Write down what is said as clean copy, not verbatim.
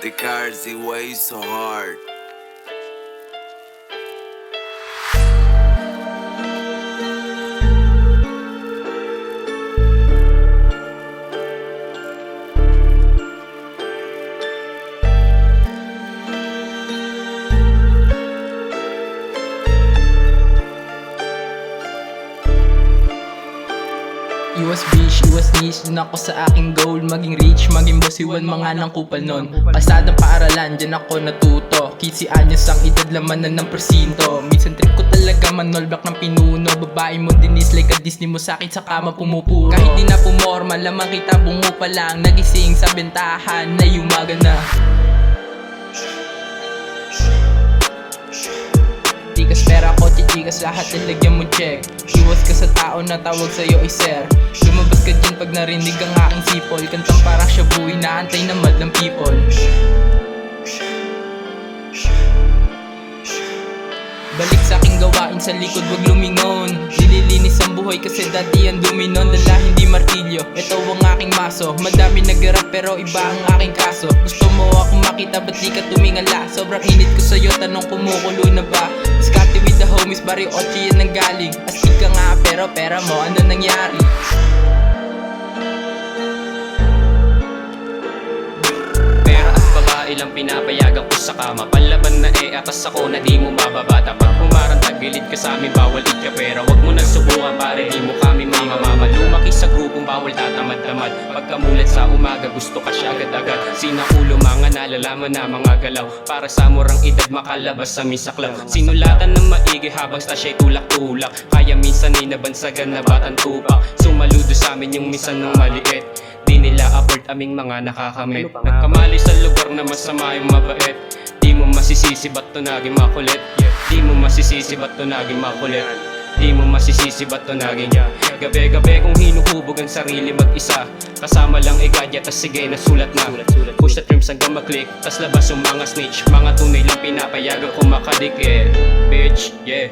The cars they way so hard. Iwas bitch, iwas niche, dun ako sa aking goal. Maging rich, maging boss, iwan mga nang kupal nun. Pasadang paaralan, dyan ako natuto. Kitsi anyos ang edad, laman na ng presinto. Minsan trip ko talaga manolbak ng pinuno. Babae mo dinis, like a Disney mo sakit sa kama pumupuro. Kahit di na pumorma, lamang kita bungo pa lang. Nagising sa bentahan na yumaga na. Tikas pera ko, chichikas lahat nilagyan mo check. Iwas ka sa tao na tawag sa'yo ay sir. Lumabas ka dyan pag narinig ang aking sipol. Kantang parang shabu, inaantay na madlang people. Balik sa aking gawain sa likod, wag lumingon. Nililinis ang buhay kasi dati ang duminon. Dala hindi martilyo, ito ang aking maso. Madami nag-rap pero iba ang aking kaso. Gusto mo ako makita, ba't di ka tumingala? Sobrang init ko sa'yo, tanong kumukulo na ba? Scotty with the homies, Barrio 8 yan ang galing. Astig ka nga pero pera mo, ano nangyari? Ilang pinapayagan ko sa kama. Panlaban na atas ako na di mo mababata. Pag pumarang tagilid ka sa amin, bawal ikapera. Wag mo nang subukan pare, di mo kami mamamama. Lumaki sa grupong bawal tatamad-tamad. Pagkamulat sa umaga, gusto ka siya agad-agad. Sinakulo mga nalalaman na mga galaw. Para sa murang edad makalabas sa misaklaw. Sinulatan ng maigi habang stasya'y tulak-tulak. Kaya minsan ay nabansagan na batang tupak. Sumaludo sa amin yung minsan ng maliit. Di nila afford aming mga nakakamit. Nagkamali sa lugar na masama yung mabait. Di mo masisisi ba't to naging makulit. Di mo masisisi ba't to naging makulit. Di mo masisisi ba't to naging gabi-gabi kung hinuhubog ang sarili mag-isa. Kasama lang gadget tas sige nasulat na. Push the trims hanggang mag-click. Tas labas yung mga snitch. Mga tunay lang pinapayagan ko makadikit. Bitch, yeah.